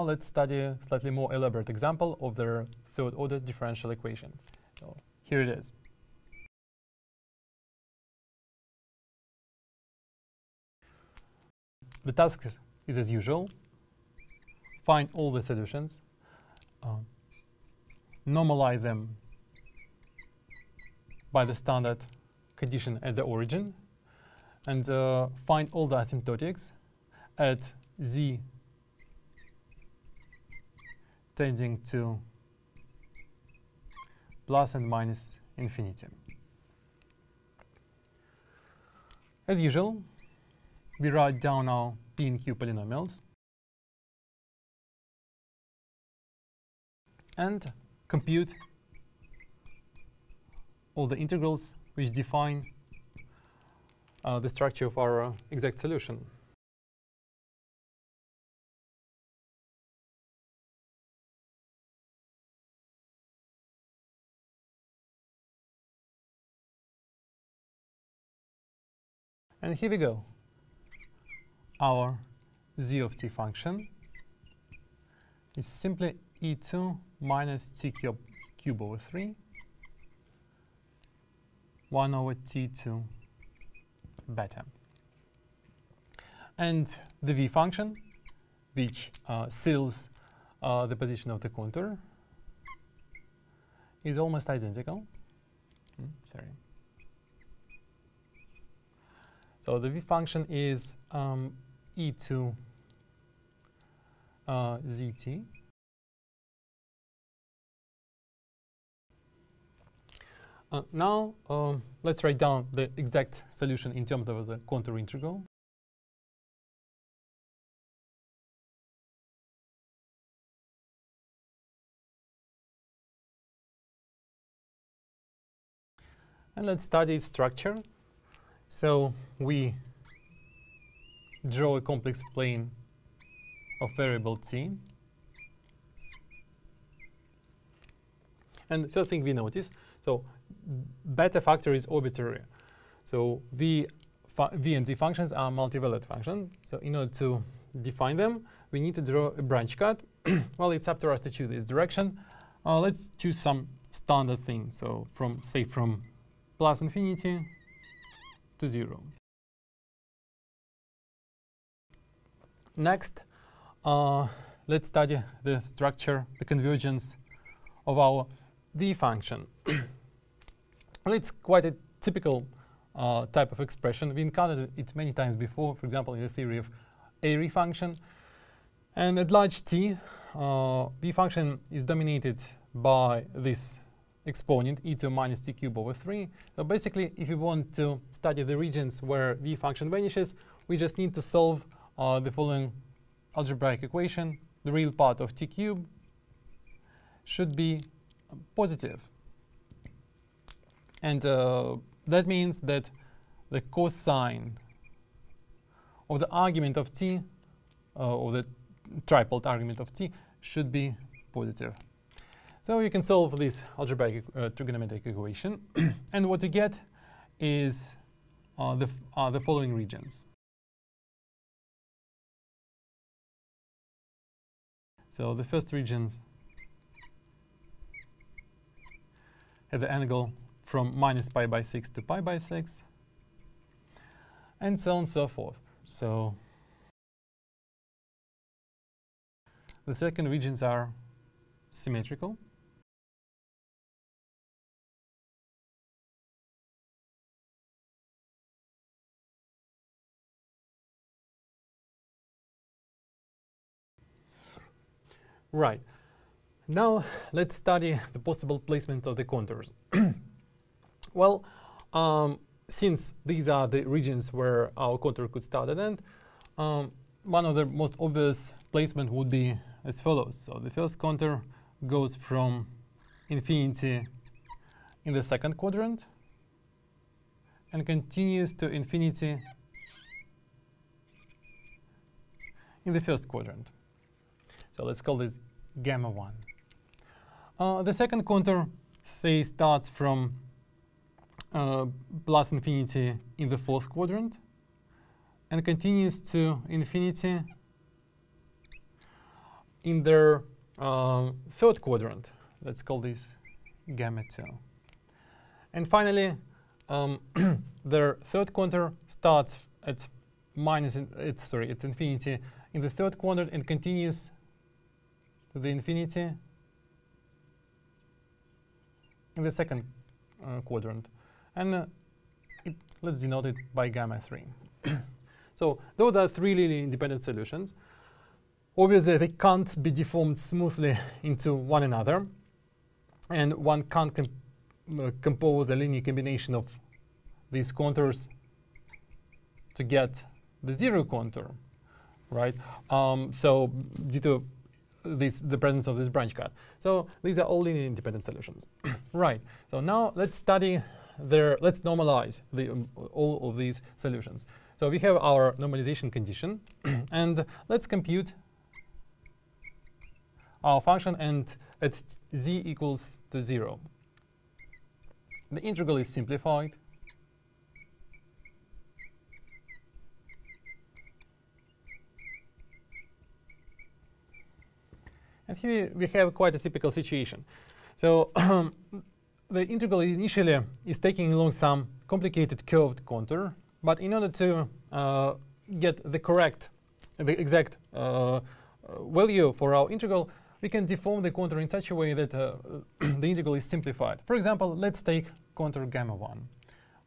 let's study a slightly more elaborate example of the third-order differential equation. So here it is. The task is as usual. Find all the solutions, normalize them by the standard condition at the origin, and find all the asymptotics at z tending to plus and minus infinity. As usual, we write down our P and Q polynomials and compute all the integrals which define the structure of our exact solution. And here we go. Our z of t function is simply e2 minus t cube over 3, 1 over t2 beta. And the v function, which seals the position of the contour, is almost identical. Sorry. So the v function is e2 zt. Now let's write down the exact solution in terms of the contour integral. And let's study its structure. So we draw a complex plane of variable t. And the first thing we notice, so beta factor is arbitrary. So v and z functions are multivalued functions. So in order to define them, we need to draw a branch cut. Well, it's up to us to choose this direction. Let's choose some standard thing. So from plus infinity to 0. Next, let's study the structure, the convergence of our v function. Well, it's quite a typical type of expression. We encountered it many times before, for example, in the theory of Airy function. And at large t, v function is dominated by this exponent, e2 minus t cube over 3. So basically, if you want to study the regions where v function vanishes, we just need to solve the following algebraic equation. The real part of t cube should be positive. And that means that the cosine of the argument of t, or the triplet argument of t, should be positive. So you can solve this algebraic trigonometric equation. And what you get is the following regions. So the first regions have the angle from minus pi by 6 to pi by 6, and so on and so forth. So the second regions are symmetrical. Right. Now let's study the possible placement of the contours. Well, since these are the regions where our contour could start and end, one of the most obvious placement would be as follows. So the first contour goes from infinity in the second quadrant and continues to infinity in the first quadrant. So let's call this gamma 1. The second contour, say, starts from plus infinity in the fourth quadrant and continues to infinity in their third quadrant. Let's call this gamma 2. And finally, their third quadrant starts at at infinity in the third quadrant and continues to the infinity in the second quadrant. And let's denote it by gamma 3. So those are three linearly independent solutions. Obviously, they can't be deformed smoothly into one another, and one can't compose a linear combination of these contours to get the zero contour, right? So due to the presence of this branch cut. So these are all linear independent solutions. Right. So now let's normalize all of these solutions. So we have our normalization condition, and let's compute our function and at z equals to 0. The integral is simplified. And here we have quite a typical situation. So the integral initially is taking along some complicated curved contour, but in order to get the exact value for our integral, we can deform the contour in such a way that the integral is simplified. For example, let's take contour gamma 1.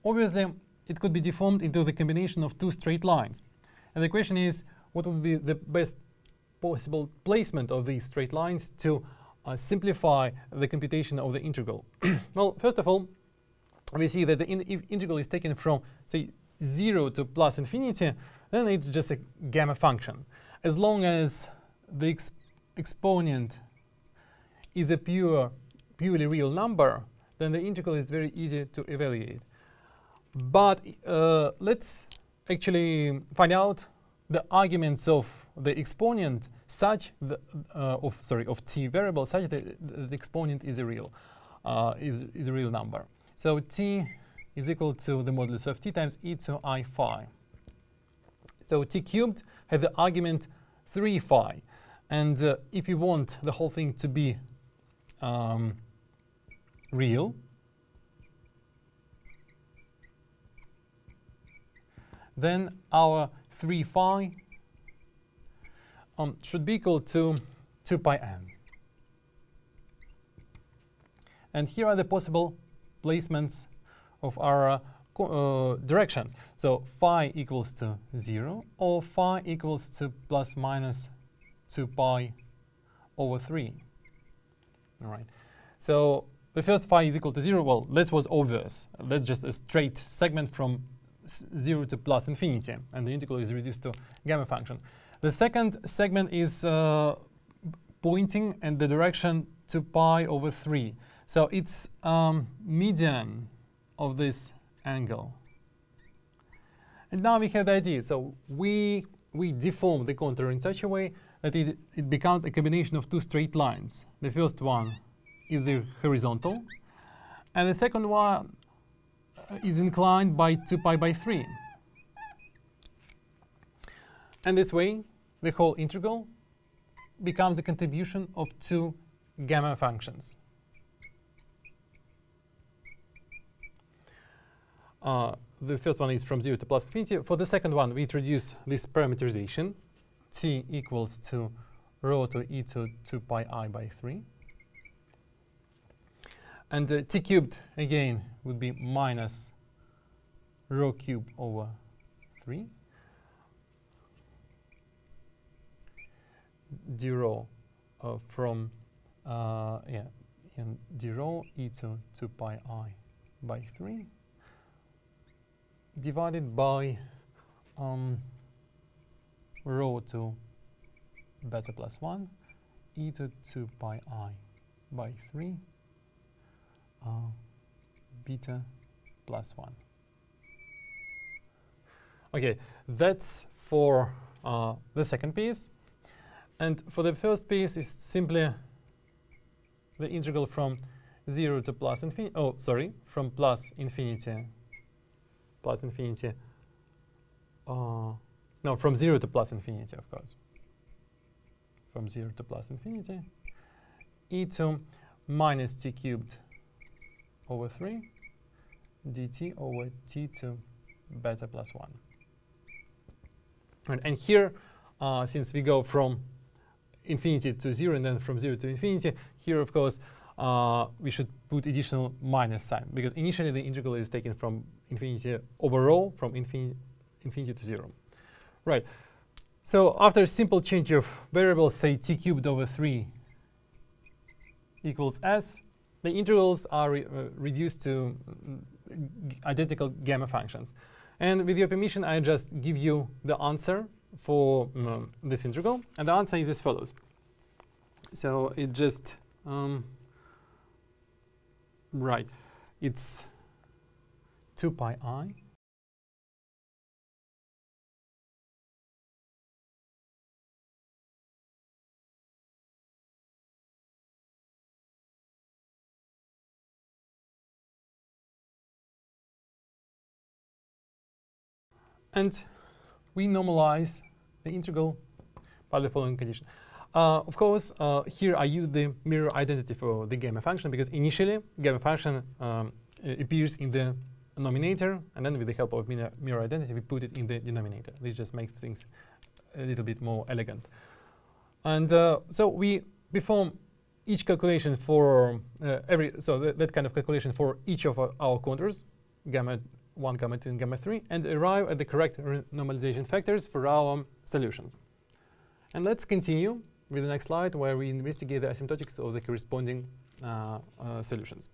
Obviously, it could be deformed into the combination of two straight lines. And the question is, what would be the best possible placement of these straight lines to simplify the computation of the integral? Well, first of all, we see that the integral is taken from, say, 0 to plus infinity, then it's just a gamma function. As long as the exponent is a purely real number, then the integral is very easy to evaluate. But let's actually find out the arguments of the exponent such of t variable such that the exponent is a real number. So t is equal to the modulus of t times e to I phi. So t cubed has the argument 3 phi. And if you want the whole thing to be real, then our 3 phi should be equal to 2 pi n. And here are the possible placements of our directions. So phi equals to 0, or phi equals to plus minus 2 pi over 3. All right. So the first phi is equal to 0. Well, that was obvious. That's just a straight segment from 0 to plus infinity, and the integral is reduced to gamma function. The second segment is pointing in the direction 2 pi over 3. So it's median of this angle. And now we have the idea. So we deform the contour in such a way that it becomes a combination of two straight lines. The first one is the horizontal, and the second one is inclined by 2 pi by 3. And this way, the whole integral becomes a contribution of two gamma functions. The first one is from 0 to plus infinity. For the second one, we introduce this parameterization. T equals to rho to e to 2 pi I by 3. And t cubed, again, would be minus rho cubed over 3. D rho from d rho e to 2 pi I by 3 divided by rho to beta plus 1 e to 2 pi I by 3 beta plus 1. Okay, that's for the second piece. And for the first piece, is simply the integral from 0 to plus infinity. Oh, sorry, from plus infinity. No, from 0 to plus infinity, of course. from 0 to plus infinity, e2 minus t cubed over 3 dt over t2 beta plus 1. And here, since we go from infinity to 0 and then from 0 to infinity, here, of course, we should put additional minus sign, because initially the integral is taken from infinity overall, from infinity to 0. Right. So after a simple change of variables, say t cubed over 3 equals s, the integrals are reduced to identical gamma functions. And with your permission, I just give you the answer for this integral. And the answer is as follows. So it just, right, it's 2 pi I and we normalize the integral by the following condition. Of course, here I use the mirror identity for the gamma function, because initially gamma function appears in the numerator, and then with the help of mirror identity, we put it in the denominator. This just makes things a little bit more elegant. And so we perform each calculation for that kind of calculation for each of our contours, gamma 1, gamma 2, and gamma 3, and arrive at the correct normalization factors for our solutions. And let's continue with the next slide, where we investigate the asymptotics of the corresponding solutions.